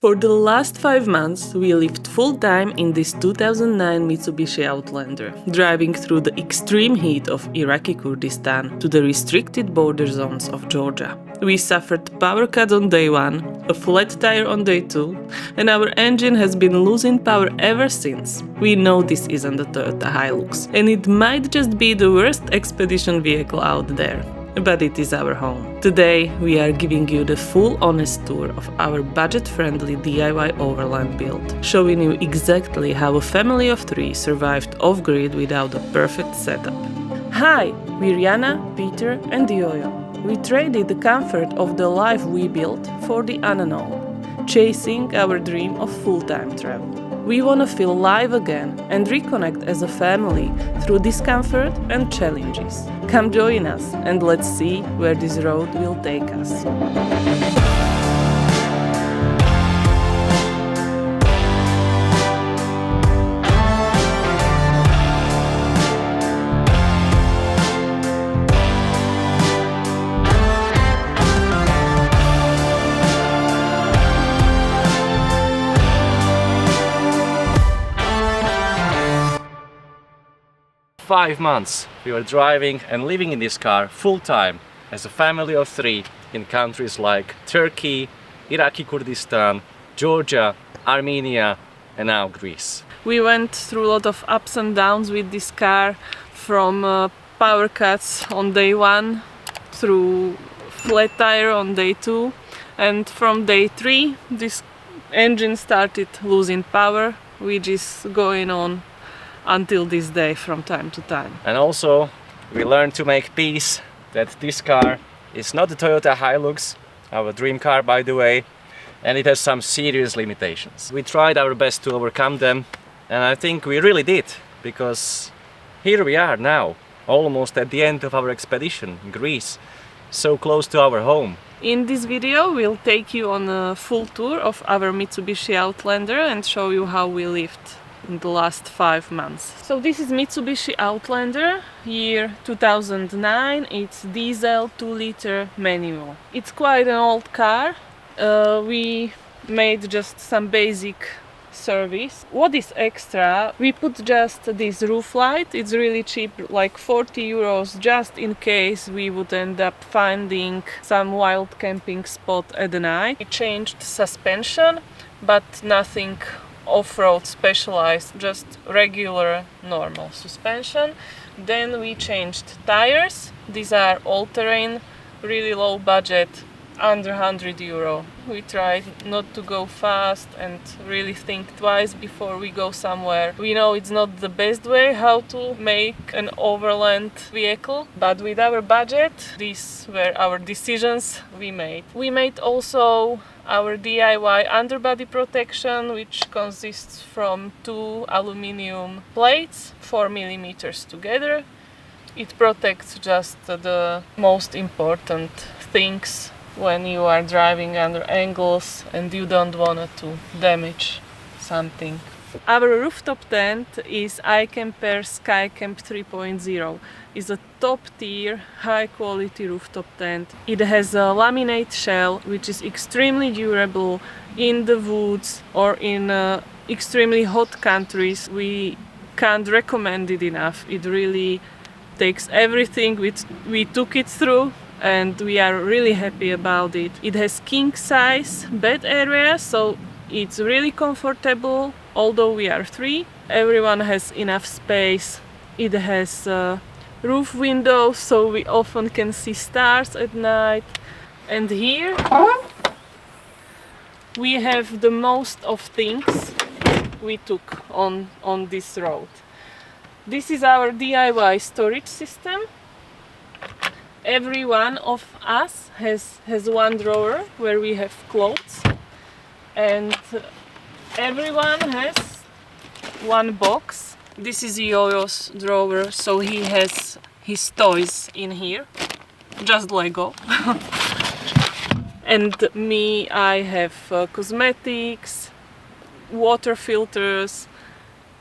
For the last 5 months, we lived full-time in this 2009 Mitsubishi Outlander, driving through the extreme heat of Iraqi Kurdistan to the restricted border zones of Georgia. We suffered power cuts on day 1, a flat tire on day 2, and our engine has been losing power ever since. We know this isn't a Toyota Hilux, and it might just be the worst expedition vehicle out there. But it is our home. Today we are giving you the full honest tour of our budget-friendly DIY Overland build, showing you exactly how a family of 3 survived off-grid without a perfect setup. Hi, we're Jana, Peter and Jojo. We traded the comfort of the life we built for the unknown, chasing our dream of full-time travel. We want to feel alive again and reconnect as a family through discomfort and challenges. Come join us and let's see where this road will take us. 5 months we were driving and living in this car full-time as a family of 3 in countries like Turkey, Iraqi Kurdistan, Georgia, Armenia and now Greece. We went through a lot of ups and downs with this car, from power cuts on day 1 through flat tire on day 2, and from day 3 this engine started losing power, which is going on until this day from time to time. And also we learned to make peace that this car is not the Toyota Hilux, our dream car by the way, and it has some serious limitations. We tried our best to overcome them, and I think we really did, because here we are now, almost at the end of our expedition in Greece, so close to our home. In this video we'll take you on a full tour of our Mitsubishi Outlander and show you how we lived in the last 5 months. So this is Mitsubishi Outlander, year 2009. It's diesel 2-liter manual. It's quite an old car. We made just some basic service. What is extra? We put just this roof light. It's really cheap, like 40 euros, just in case we would end up finding some wild camping spot at night. We changed suspension, but nothing off-road specialized, just regular normal suspension. Then we changed tires. These are all-terrain, really low budget, under 100 euro. We tried not to go fast and really think twice before we go somewhere. We know it's not the best way how to make an overland vehicle, but with our budget, these were our decisions we made. We made also our DIY underbody protection, which consists from 2 aluminium plates, 4 millimeters together. It protects just the most important things when you are driving under angles and you don't want to damage something. Our rooftop tent is iKamper Skycamp 3.0. It's a top-tier, high-quality rooftop tent. It has a laminate shell, which is extremely durable in the woods or in extremely hot countries. We can't recommend it enough. It really takes everything we took it through, and we are really happy about it. It has king-size bed area, so it's really comfortable. Although we are 3, everyone has enough space. It has roof windows, so we often can see stars at night. And here we have the most of things we took on this road. This is our DIY storage system. Every one of us has one drawer where we have clothes, and everyone has one box. This is Jojo's drawer, so he has his toys in here, just Lego. And me, I have cosmetics, water filters,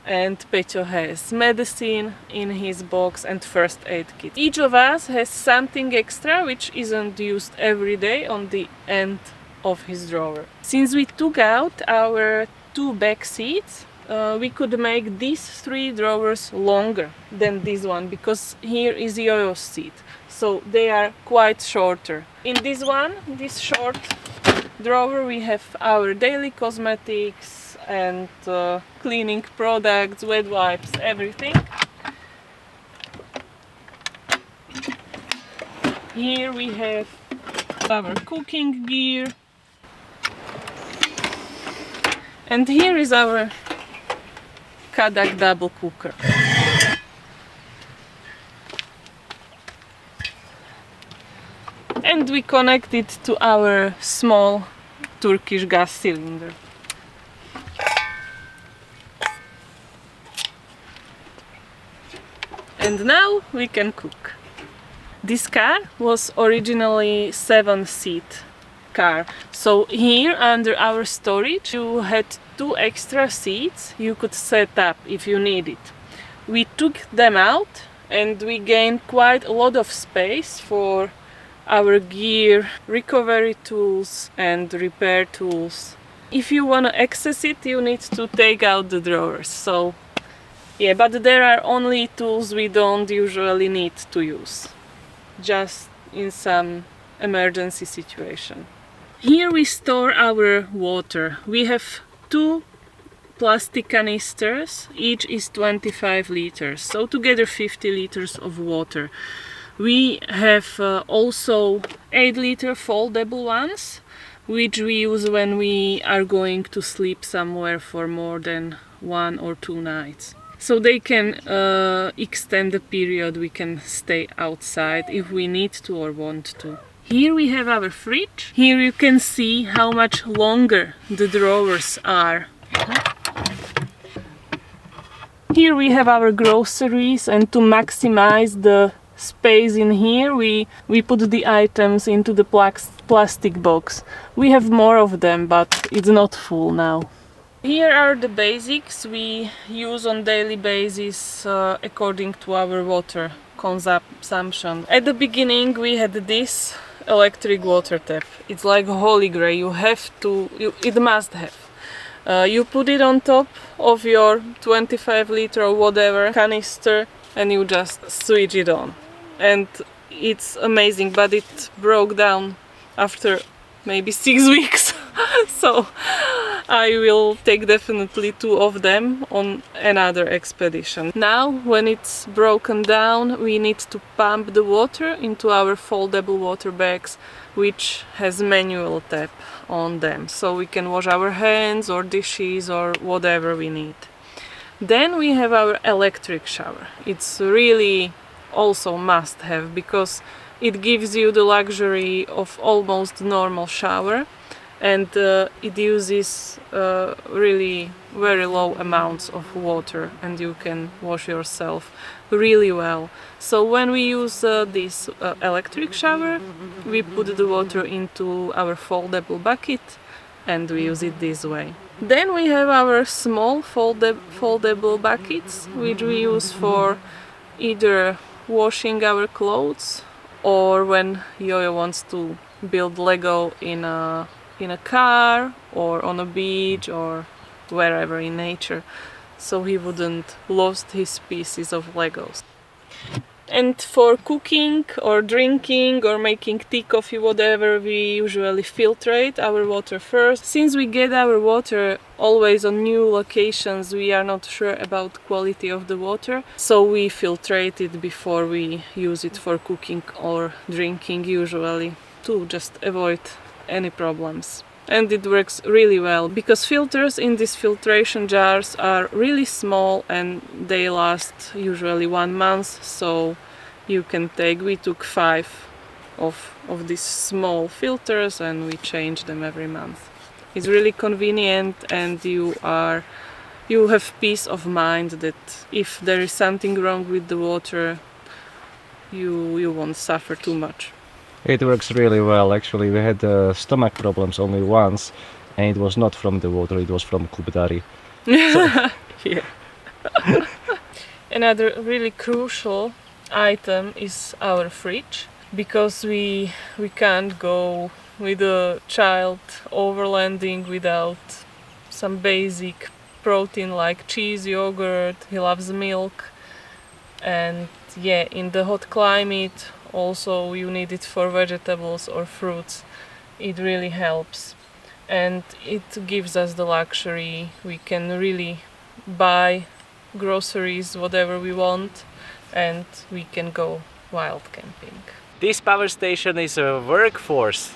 and Peťo has medicine in his box and first aid kit. Each of us has something extra which isn't used every day on the end of his drawer. Since we took out our 2 back seats, we could make these 3 drawers longer than this one, because here is Yo-Yo's seat, so they are quite shorter. In this one, this short drawer, we have our daily cosmetics and cleaning products, wet wipes, everything. Here we have our cooking gear, and here is our Kadak double cooker. And we connect it to our small Turkish gas cylinder. And now we can cook. This car was originally 7-seat car. So here under our storage you had 2 extra seats you could set up if you need it. We took them out and we gained quite a lot of space for our gear, recovery tools and repair tools. If you want to access it, you need to take out the drawers. So yeah, but there are only tools we don't usually need to use, just in some emergency situation. Here we store our water. We have 2 plastic canisters, each is 25 liters, so together 50 liters of water. We have also 8-liter foldable ones, which we use when we are going to sleep somewhere for more than 1 or 2 nights. So they can extend the period we can stay outside if we need to or want to. Here we have our fridge. Here you can see how much longer the drawers are. Here we have our groceries, and to maximize the space in here we put the items into the plastic box. We have more of them, but it's not full now. Here are the basics we use on daily basis according to our water consumption. At the beginning we had this electric water tap. It's like holy grail. It must have. You put it on top of your 25-liter or whatever canister and you just switch it on. And it's amazing, but it broke down after maybe 6 weeks. So I will take definitely 2 of them on another expedition. Now, when it's broken down, we need to pump the water into our foldable water bags, which has manual tap on them, so we can wash our hands or dishes or whatever we need. Then we have our electric shower. It's really also must have, because it gives you the luxury of almost normal shower, and it uses really very low amounts of water and you can wash yourself really well. So when we use this electric shower, we put the water into our foldable bucket and we use it this way. Then we have our small foldable buckets, which we use for either washing our clothes or when Yo-Yo wants to build Lego in a car or on a beach or wherever in nature, so he wouldn't lost his pieces of Legos. And for cooking or drinking or making tea, coffee, whatever, we usually filtrate our water first. Since we get our water always on new locations, we are not sure about quality of the water, so we filtrate it before we use it for cooking or drinking usually, to just avoid any problems. And it works really well, because filters in these filtration jars are really small and they last usually 1 month, so you can we took 5 of these small filters and we change them every month. It's really convenient, and you have peace of mind that if there is something wrong with the water, you won't suffer too much. It works really well. Actually, we had stomach problems only once, and it was not from the water, it was from Kubdari. Yeah. Another really crucial item is our fridge, because we can't go with a child overlanding without some basic protein like cheese, yogurt. He loves milk, and yeah, in the hot climate also you need it for vegetables or fruits. It really helps, and it gives us the luxury. We can really buy groceries, whatever we want, and we can go wild camping. This power station is a horse.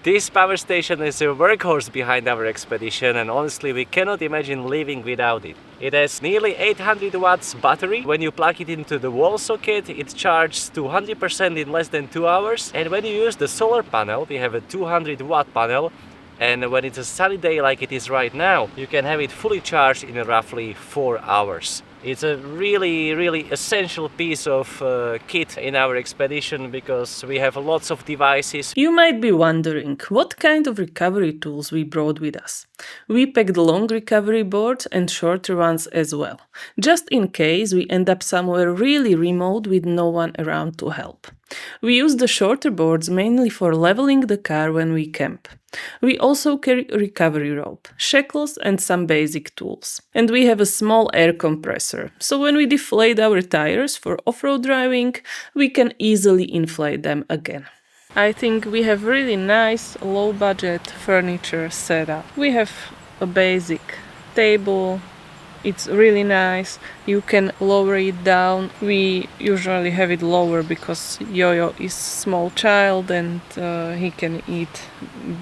This power station is a workhorse behind our expedition, and honestly we cannot imagine living without it. It has nearly 800 watts battery. When you plug it into the wall socket, it charges to 100% in less than 2 hours, and when you use the solar panel, we have a 200 watt panel, and when it's a sunny day like it is right now, you can have it fully charged in roughly 4 hours. It's a really essential piece of kit in our expedition because we have lots of devices. You might be wondering what kind of recovery tools we brought with us. We packed long recovery boards and shorter ones as well, just in case we end up somewhere really remote with no one around to help. We use the shorter boards mainly for leveling the car when we camp. We also carry a recovery rope, shackles and some basic tools. And we have a small air compressor, so when we deflate our tires for off-road driving, we can easily inflate them again. I think we have really nice low-budget furniture setup. We have a basic table. It's really nice. You can lower it down. We usually have it lower because Yo-Yo is small child and he can eat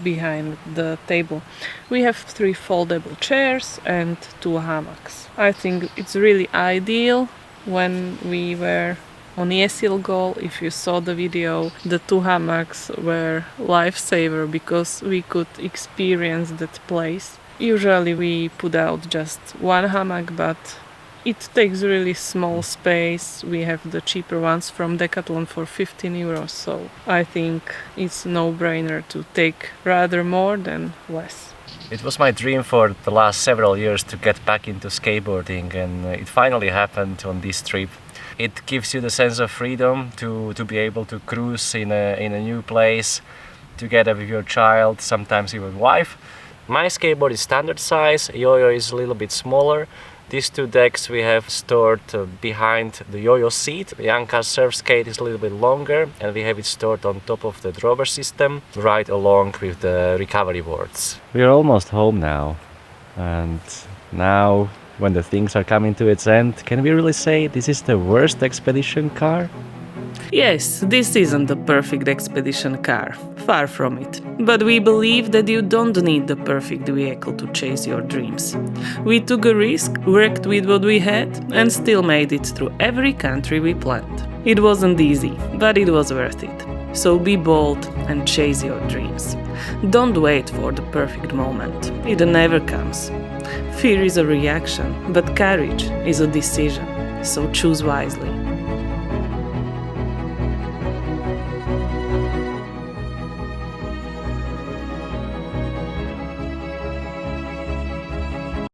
behind the table. We have 3 foldable chairs and 2 hammocks. I think it's really ideal. When we were on Yesilgol, if you saw the video, the 2 hammocks were lifesaver because we could experience that place. Usually we put out just 1 hammock, but it takes really small space. We have the cheaper ones from Decathlon for 15 euros, so I think it's no-brainer to take rather more than less. It was my dream for the last several years to get back into skateboarding, and it finally happened on this trip. It gives you the sense of freedom to be able to cruise in a new place together with your child, sometimes even wife. My skateboard is standard size, Yo-Yo is a little bit smaller. These 2 decks we have stored behind the Yo-Yo seat. Janka's surf skate is a little bit longer, and we have it stored on top of the drawer system, right along with the recovery boards. We are almost home now, and now when the things are coming to its end, can we really say this is the worst expedition car? Yes, this isn't the perfect expedition car, far from it. But we believe that you don't need the perfect vehicle to chase your dreams. We took a risk, worked with what we had, and still made it through every country we planned. It wasn't easy, but it was worth it. So be bold and chase your dreams. Don't wait for the perfect moment. It never comes. Fear is a reaction, but courage is a decision. So choose wisely.